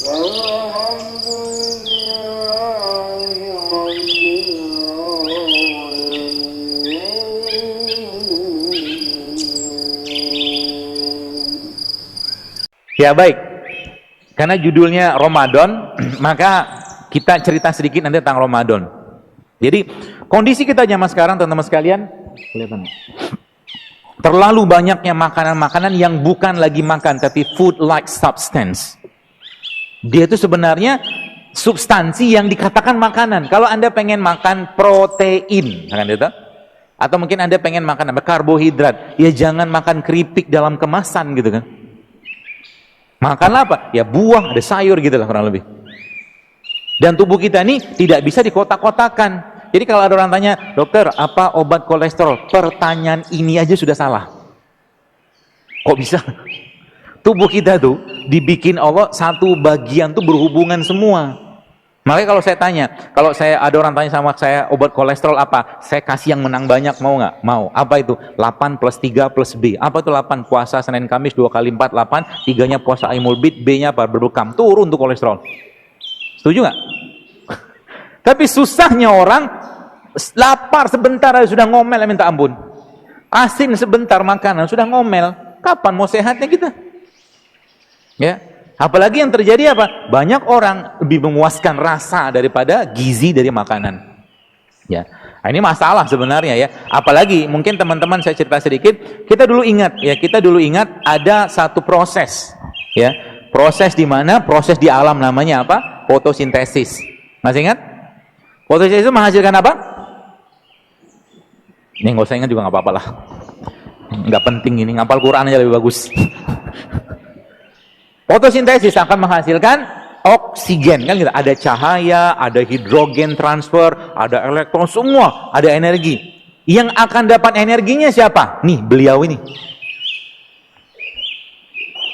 Ya baik, karena judulnya Ramadan, maka kita cerita sedikit nanti tentang Ramadan. Jadi kondisi kita zaman sekarang teman-teman sekalian, kelihatan, terlalu banyaknya makanan-makanan yang bukan lagi makan, tapi food like substance. Dia itu sebenarnya substansi yang dikatakan makanan. Kalau Anda pengen makan protein, atau mungkin Anda pengen makan karbohidrat, ya jangan makan keripik dalam kemasan gitu kan. Makanlah apa? Ya buah, ada sayur gitu lah kurang lebih. Dan tubuh kita ini tidak bisa dikotak-kotakan. Jadi kalau ada orang tanya, dokter apa obat kolesterol? Pertanyaan ini aja sudah salah. Kok bisa? Tubuh kita tuh dibikin Allah satu bagian tuh berhubungan semua. Makanya kalau saya tanya, kalau saya ada orang tanya sama saya obat kolesterol apa? Saya kasih yang menang banyak, mau nggak? Mau. Apa itu? 8 plus 3 plus B. Apa itu 8? Puasa Senin Kamis 2 kali 4, 8. 3-nya puasa Aimul Bid, B-nya apa? Berbekam. Turun tuh kolesterol. Setuju nggak? Tapi susahnya orang lapar sebentar aja sudah ngomel, minta ampun. Asin sebentar makanan sudah ngomel. Kapan mau sehatnya kita? Ya. Apalagi yang terjadi apa? Banyak orang lebih memuaskan rasa daripada gizi dari makanan. Ya. Nah, ini masalah sebenarnya ya. Apalagi mungkin teman-teman saya cerita sedikit, kita dulu ingat ada satu proses ya. Proses di mana? Proses di alam namanya apa? Fotosintesis. Masih ingat? Fotosintesis itu menghasilkan apa? Ini nggak usah ingat juga nggak apa-apa lah. Nggak penting ini, ngapal Quran aja lebih bagus. Fotosintesis akan menghasilkan oksigen, kan gitu. Ada cahaya, ada hidrogen transfer, ada elektron, semua ada energi. Yang akan dapat energinya siapa? Nih, beliau ini.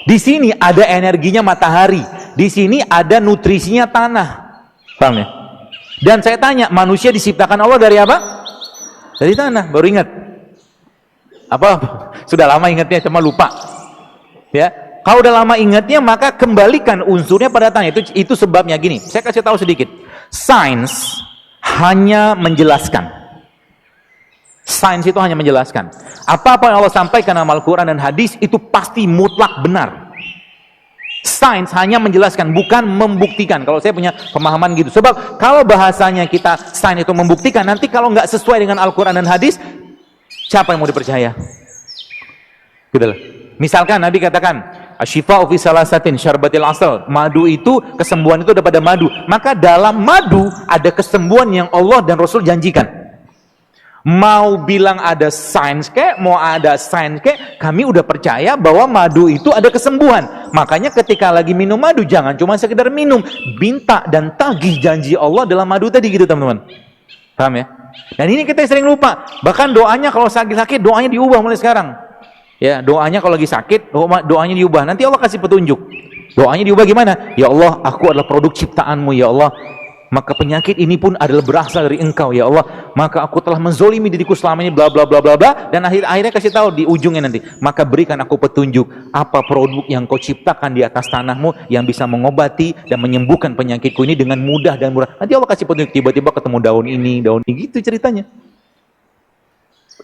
Di sini ada energinya matahari, di sini ada nutrisinya tanah. Paham ya? Dan saya tanya, manusia diciptakan Allah dari apa? Dari tanah, baru ingat. Apa? Sudah lama ingatnya, cuma lupa. Ya. Kalau udah lama ingatnya, maka kembalikan unsurnya pada tanah. Itu sebabnya gini. Saya kasih tahu sedikit. Sains hanya menjelaskan. Sains itu hanya menjelaskan. Apa-apa yang Allah sampaikan dalam Al-Quran dan hadis itu pasti mutlak benar. Sains hanya menjelaskan, bukan membuktikan. Kalau saya punya pemahaman gitu. Sebab kalau bahasanya kita sains itu membuktikan, nanti kalau nggak sesuai dengan Al-Quran dan hadis, siapa yang mau dipercaya? Gitu loh. Misalkan Nabi katakan, Asyifa'u fi salasatin syarbatil asal. Madu itu, kesembuhan itu ada pada madu. Maka dalam madu ada kesembuhan yang Allah dan Rasul janjikan. Mau bilang ada sains kek, mau ada sains kek, kami udah percaya bahwa madu itu ada kesembuhan. Makanya ketika lagi minum madu, jangan cuma sekedar minum. Minta dan tagih janji Allah dalam madu tadi gitu teman-teman. Paham ya? Dan ini kita sering lupa. Bahkan doanya kalau sakit-sakit, doanya diubah mulai sekarang. Ya, doanya kalau lagi sakit, doanya diubah. Nanti Allah kasih petunjuk. Doanya diubah gimana? Ya Allah, aku adalah produk ciptaanmu, ya Allah. Maka penyakit ini pun adalah berasal dari engkau, ya Allah. Maka aku telah menzolimi diriku selama ini, bla bla bla bla bla. Dan akhirnya kasih tahu di ujungnya nanti. Maka berikan aku petunjuk. Apa produk yang kau ciptakan di atas tanahmu yang bisa mengobati dan menyembuhkan penyakitku ini dengan mudah dan murah. Nanti Allah kasih petunjuk. Tiba-tiba ketemu daun ini, gitu ceritanya.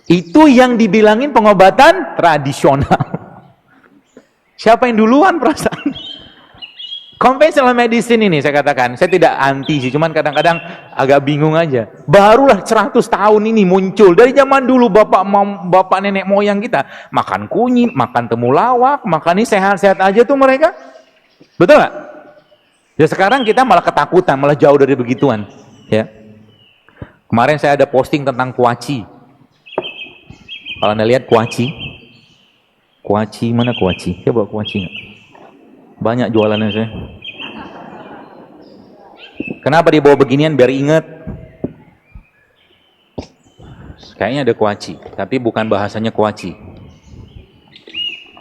Itu yang dibilangin pengobatan tradisional. Siapa yang duluan perasaan? Conventional medicine ini saya katakan, saya tidak anti sih, cuman kadang-kadang agak bingung aja. Barulah 100 tahun ini muncul. Dari zaman dulu bapak nenek moyang kita makan kunyit, makan temulawak, makan ini sehat-sehat aja tuh mereka. Betul nggak? Ya sekarang kita malah ketakutan, malah jauh dari begituan. Ya. Kemarin saya ada posting tentang kuaci. Kalau Anda lihat kuaci mana kuaci? Coba kuaci nggak? Banyak jualannya saya. Kenapa dibawa beginian? Biar ingat. Kayaknya ada kuaci, tapi bukan bahasanya kuaci.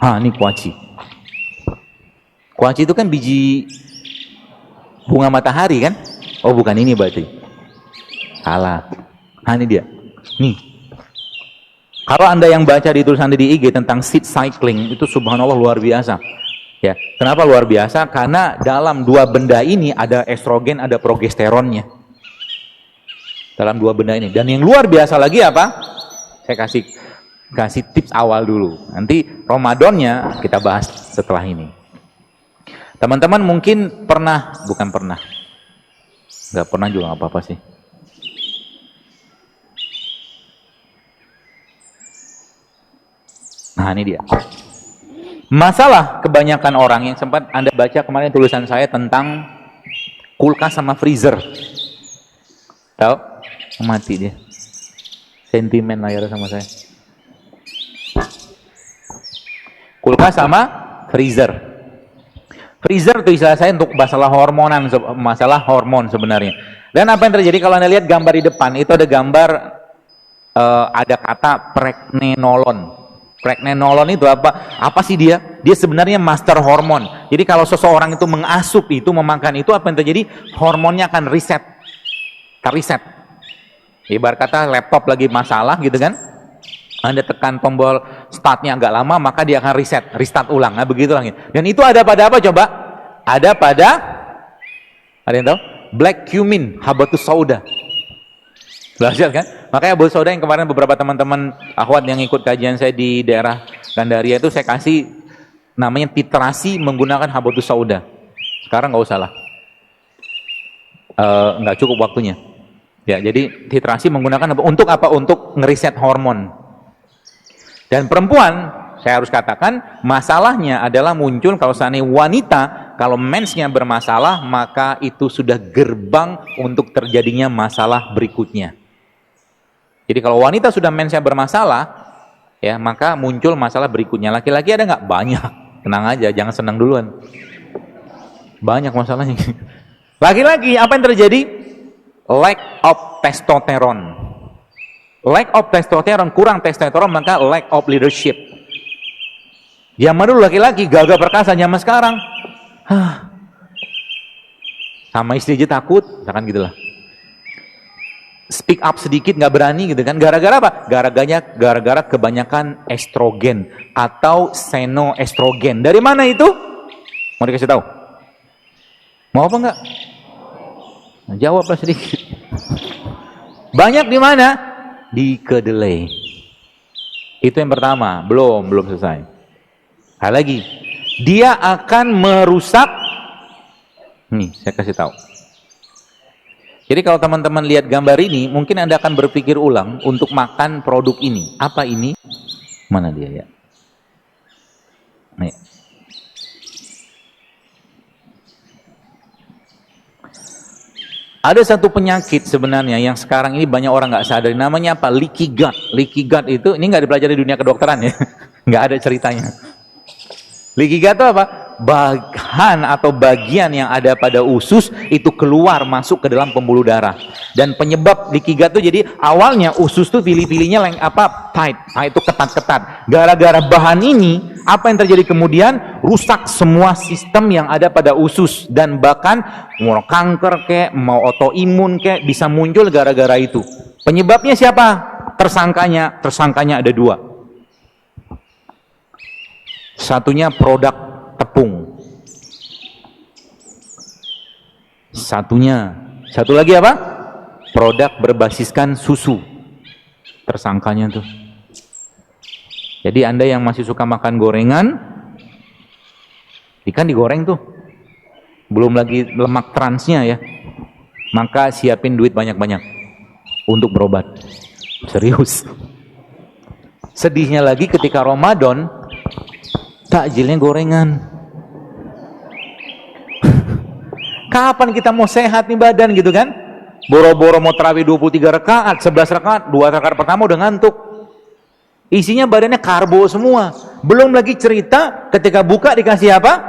Ini kuaci. Kuaci itu kan biji bunga matahari kan? Oh bukan ini berarti. Salah. Ini dia. Nih. Kalau Anda yang baca di tulisan di IG tentang seed cycling, itu subhanallah luar biasa. Ya, kenapa luar biasa? Karena dalam dua benda ini ada estrogen, ada progesteronnya. Dalam dua benda ini. Dan yang luar biasa lagi apa? Saya kasih tips awal dulu. Nanti Ramadannya kita bahas setelah ini. Teman-teman mungkin bukan pernah. Nggak pernah juga nggak apa-apa sih. Nah, ini dia. Masalah kebanyakan orang yang sempat Anda baca kemarin tulisan saya tentang kulkas sama freezer. Tahu? Mati dia. Sentimen layar sama saya. Kulkas sama freezer. Freezer itu istilah saya untuk masalah hormon sebenarnya. Dan apa yang terjadi kalau Anda lihat gambar di depan, itu ada gambar ada kata pregnenolon. Pregnenolon itu apa? Apa sih dia? Dia sebenarnya master hormon. Jadi kalau seseorang itu mengasup itu, memakan itu, apa yang terjadi? Hormonnya akan reset. Ibarat kata laptop lagi masalah gitu kan. Anda tekan tombol startnya agak lama, maka dia akan restart ulang. Nah, begitu lagi. Dan itu ada pada apa coba? Ada yang tahu? Black cumin, habatus sauda. Belajar kan? Makanya habatus sauda yang kemarin beberapa teman-teman akhwat yang ikut kajian saya di daerah Gandaria itu saya kasih namanya titrasi menggunakan habatus sauda. Sekarang nggak usah lah. Nggak cukup waktunya. Ya, jadi titrasi menggunakan untuk apa? Untuk ngeriset hormon. Dan perempuan, saya harus katakan, masalahnya adalah muncul kalau seandainya wanita, kalau mensnya bermasalah, maka itu sudah gerbang untuk terjadinya masalah berikutnya. Jadi kalau wanita sudah mensnya bermasalah, ya maka muncul masalah berikutnya. Laki-laki ada nggak? Banyak. Tenang aja, jangan senang duluan. Banyak masalahnya. Laki-laki, apa yang terjadi? Lack of testosterone. Lack of testosterone, kurang testosterone, maka lack of leadership. Zaman dulu laki-laki gagah perkasa, zaman sekarang sama istri aja takut, misalkan gitulah. Speak up sedikit nggak berani gitu kan. Gara-gara apa? Gara-gara kebanyakan estrogen atau senoestrogen. Dari mana itu? Mau dikasih tahu? Mau apa enggak? Nah, jawablah sedikit. Banyak di mana? Di kedelai. Itu yang pertama, belum selesai. Hal lagi, dia akan merusak. Nih, saya kasih tahu. Jadi kalau teman-teman lihat gambar ini, mungkin Anda akan berpikir ulang untuk makan produk ini. Apa ini? Mana dia ya? Nih. Ada satu penyakit sebenarnya yang sekarang ini banyak orang nggak sadar. Namanya apa? Leaky gut. Leaky gut itu, ini nggak dipelajari di dunia kedokteran ya. Nggak ada ceritanya. Leaky gut itu apa? Bahan atau bagian yang ada pada usus itu keluar masuk ke dalam pembuluh darah. Dan penyebab leaky gut itu jadi awalnya usus tuh pilih-pilihnya tight. Nah, itu ketat-ketat. Gara-gara bahan ini, apa yang terjadi kemudian? Rusak semua sistem yang ada pada usus dan bahkan mau kanker kek, mau autoimun kek bisa muncul gara-gara itu. Penyebabnya siapa? Tersangkanya ada dua. Satunya produk tepung. Satu lagi apa? Produk berbasiskan susu. Tersangkanya tuh. Jadi Anda yang masih suka makan gorengan, ikan digoreng tuh. Belum lagi lemak transnya ya. Maka siapin duit banyak-banyak untuk berobat. Serius. Sedihnya lagi ketika Ramadan, takjilnya gorengan. Kapan kita mau sehat nih badan gitu kan? Boro-boro mau tarawih 23 rakaat, 11 rakaat, 2 rakaat pertama udah ngantuk. Isinya badannya karbo semua. Belum lagi cerita ketika buka dikasih apa?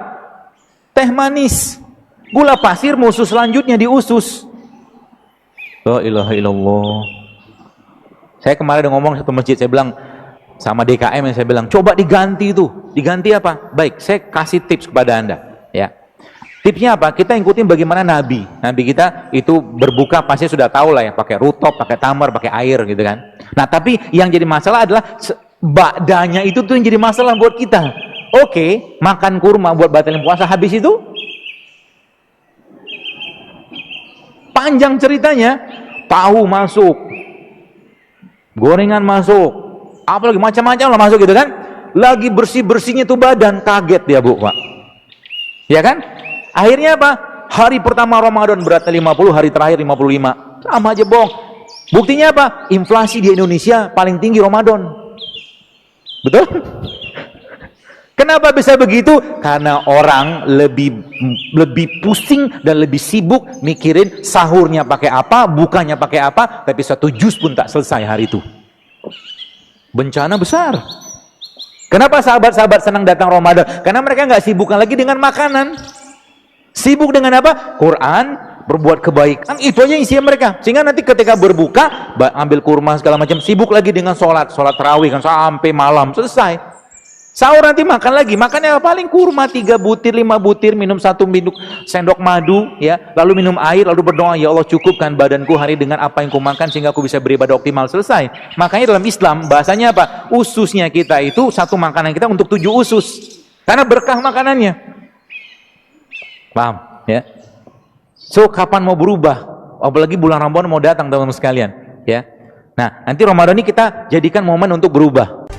Teh manis. Gula pasir musuh selanjutnya di usus. La ilaha illallah. Saya kemarin udah ngomong satu masjid, saya bilang sama DKM yang saya bilang, coba diganti itu. Diganti apa? Baik, saya kasih tips kepada Anda. Ya. Tipsnya apa? Kita ikutin bagaimana Nabi. Nabi kita itu berbuka pasti sudah tahu lah ya, pakai rutop, pakai tamar, pakai air gitu kan. Nah, tapi yang jadi masalah adalah badannya itu tuh yang jadi masalah buat kita. Oke, makan kurma buat batalin puasa, habis itu panjang ceritanya, tahu masuk, gorengan masuk, apalagi macam-macam lah masuk gitu kan. Lagi bersih-bersihnya tuh badan, kaget dia Bu, Pak. Ya kan? Akhirnya apa? Hari pertama Ramadan beratnya 50, hari terakhir 55. Sama aja bohong. Buktinya apa? Inflasi di Indonesia paling tinggi Ramadan. Betul? Kenapa bisa begitu? Karena orang lebih pusing dan lebih sibuk mikirin sahurnya pakai apa, bukanya pakai apa, tapi satu jus pun tak selesai hari itu. Bencana besar. Kenapa sahabat-sahabat senang datang Ramadan? Karena mereka nggak sibukkan lagi dengan makanan. Sibuk dengan apa? Quran, berbuat kebaikan. Itu aja isinya mereka. Sehingga nanti ketika berbuka, ambil kurma segala macam, sibuk lagi dengan sholat tarawih kan sampai malam selesai. Sahur nanti makan lagi, makannya paling kurma 3 butir, 5 butir, minum 1 sendok madu, ya, lalu minum air, lalu berdoa, ya Allah cukupkan badanku hari dengan apa yang kumakan sehingga aku bisa beribadah optimal, selesai. Makanya dalam Islam bahasanya apa? Ususnya kita itu satu makanan kita untuk 7 usus, karena berkah makanannya. Paham? Ya. So kapan mau berubah? Apalagi bulan Ramadan mau datang teman-teman sekalian, ya. Nah nanti Ramadan ini kita jadikan momen untuk berubah.